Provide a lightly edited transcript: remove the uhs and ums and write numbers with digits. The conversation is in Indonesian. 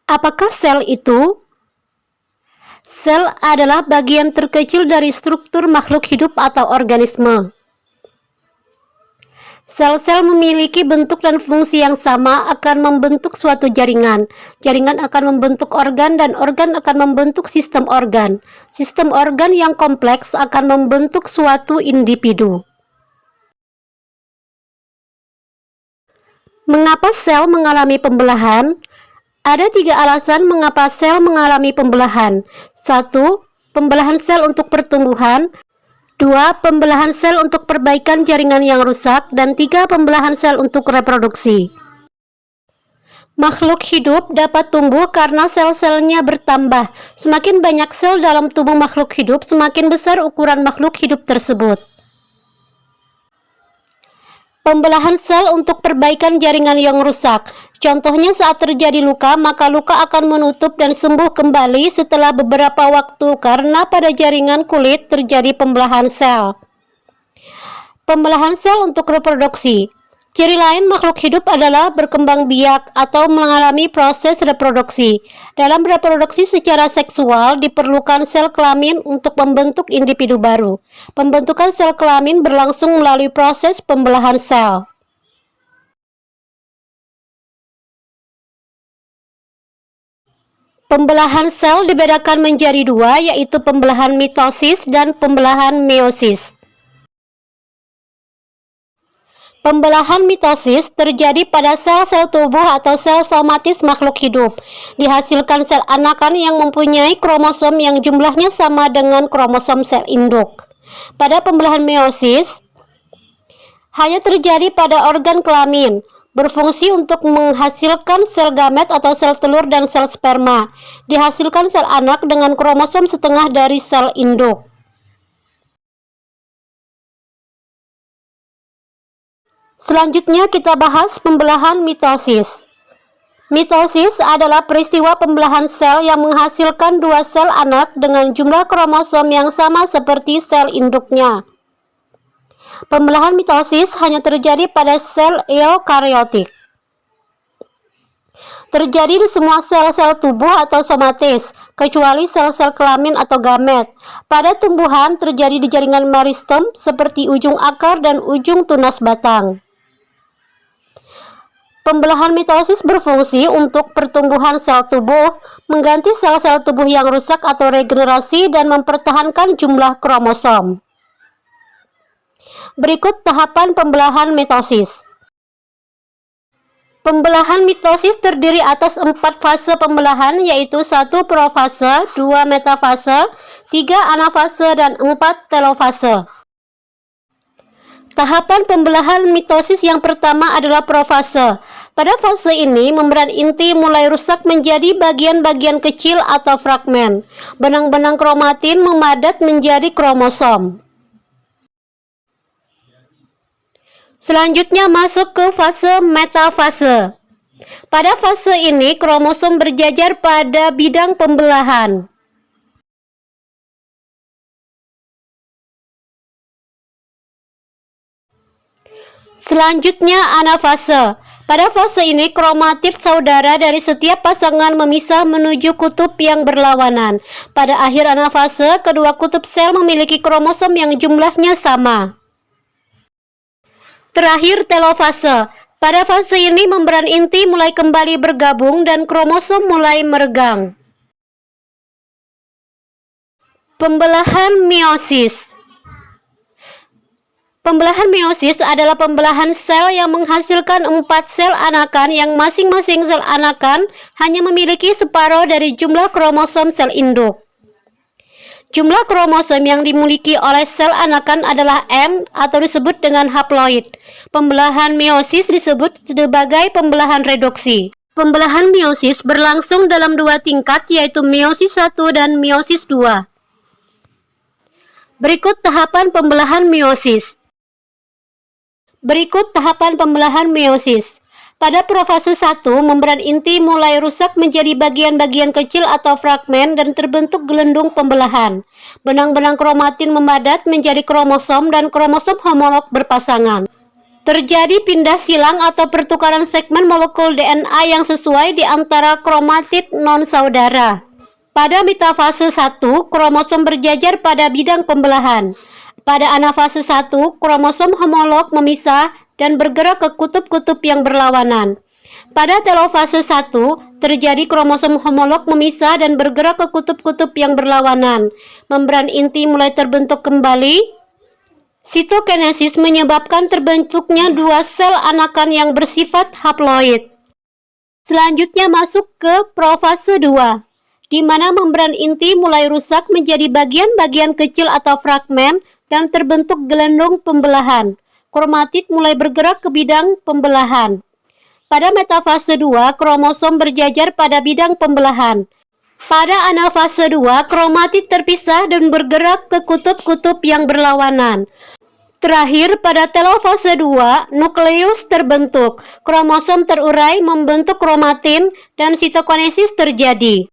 Apakah sel itu? Sel adalah bagian terkecil dari struktur makhluk hidup atau organisme. Sel-sel memiliki bentuk dan fungsi yang sama akan membentuk suatu jaringan. Jaringan akan membentuk organ dan organ akan membentuk sistem organ. Sistem organ yang kompleks akan membentuk suatu individu. Mengapa sel mengalami pembelahan? Ada 3 alasan mengapa sel mengalami pembelahan. 1. Pembelahan sel untuk pertumbuhan. 2. Pembelahan sel untuk perbaikan jaringan yang rusak. Dan 3. Pembelahan sel untuk reproduksi. Makhluk hidup dapat tumbuh karena sel-selnya bertambah. Semakin banyak sel dalam tubuh makhluk hidup, semakin besar ukuran makhluk hidup tersebut. Pembelahan sel untuk perbaikan jaringan yang rusak. Contohnya saat terjadi luka, maka luka akan menutup dan sembuh kembali setelah beberapa waktu karena pada jaringan kulit terjadi pembelahan sel. Pembelahan sel untuk reproduksi. Ciri lain makhluk hidup adalah berkembang biak atau mengalami proses reproduksi. Dalam reproduksi secara seksual diperlukan sel kelamin untuk membentuk individu baru. Pembentukan sel kelamin berlangsung melalui proses pembelahan sel. Pembelahan sel dibedakan menjadi 2, yaitu pembelahan mitosis dan pembelahan meiosis. Pembelahan mitosis terjadi pada sel-sel tubuh atau sel somatis makhluk hidup. Dihasilkan sel anakan yang mempunyai kromosom yang jumlahnya sama dengan kromosom sel induk. Pada pembelahan meiosis, hanya terjadi pada organ kelamin, berfungsi untuk menghasilkan sel gamet atau sel telur dan sel sperma. Dihasilkan sel anak dengan kromosom setengah dari sel induk. Selanjutnya kita bahas pembelahan mitosis. Mitosis adalah peristiwa pembelahan sel yang menghasilkan 2 sel anak dengan jumlah kromosom yang sama seperti sel induknya. Pembelahan mitosis hanya terjadi pada sel eukariotik. Terjadi di semua sel-sel tubuh atau somatis, kecuali sel-sel kelamin atau gamet. Pada tumbuhan terjadi di jaringan meristem seperti ujung akar dan ujung tunas batang. Pembelahan mitosis berfungsi untuk pertumbuhan sel tubuh, mengganti sel-sel tubuh yang rusak atau regenerasi, dan mempertahankan jumlah kromosom. Berikut tahapan pembelahan mitosis. Pembelahan mitosis terdiri atas 4 fase pembelahan, yaitu 1 profase, 2 metafase, 3 anafase, dan 4 telofase. Tahapan pembelahan mitosis yang pertama adalah profase. Pada fase ini, membran inti mulai rusak menjadi bagian-bagian kecil atau fragmen. Benang-benang kromatin memadat menjadi kromosom. Selanjutnya masuk ke fase metafase. Pada fase ini, kromosom berjajar pada bidang pembelahan. Selanjutnya anafase. Pada fase ini kromatid saudara dari setiap pasangan memisah menuju kutub yang berlawanan. Pada akhir anafase, kedua kutub sel memiliki kromosom yang jumlahnya sama. Terakhir telofase. Pada fase ini membran inti mulai kembali bergabung dan kromosom mulai meregang. Pembelahan meiosis. Pembelahan meiosis adalah pembelahan sel yang menghasilkan 4 sel anakan yang masing-masing sel anakan hanya memiliki separuh dari jumlah kromosom sel induk. Jumlah kromosom yang dimiliki oleh sel anakan adalah M atau disebut dengan haploid. Pembelahan meiosis disebut sebagai pembelahan reduksi. Pembelahan meiosis berlangsung dalam 2 tingkat, yaitu meiosis 1 dan meiosis 2. Berikut tahapan pembelahan meiosis. Berikut tahapan pembelahan meiosis. Pada profase 1, membran inti mulai rusak menjadi bagian-bagian kecil atau fragmen dan terbentuk gelendung pembelahan. Benang-benang kromatin memadat menjadi kromosom dan kromosom homolog berpasangan. Terjadi pindah silang atau pertukaran segmen molekul DNA yang sesuai di antara kromatid non-saudara. Pada metafase 1, kromosom berjajar pada bidang pembelahan. Pada anafase 1, kromosom homolog memisah dan bergerak ke kutub-kutub yang berlawanan. Pada telofase 1, terjadi kromosom homolog memisah dan bergerak ke kutub-kutub yang berlawanan. Membran inti mulai terbentuk kembali. Sitokinesis menyebabkan terbentuknya dua sel anakan yang bersifat haploid. Selanjutnya masuk ke profase 2, di mana membran inti mulai rusak menjadi bagian-bagian kecil atau fragmen dan terbentuk gelendung pembelahan. Kromatid mulai bergerak ke bidang pembelahan. Pada metafase 2, kromosom berjajar pada bidang pembelahan. Pada anafase 2, kromatid terpisah dan bergerak ke kutub-kutub yang berlawanan. Terakhir, pada telofase 2, nukleus terbentuk, kromosom terurai membentuk kromatin, dan sitokinesis terjadi.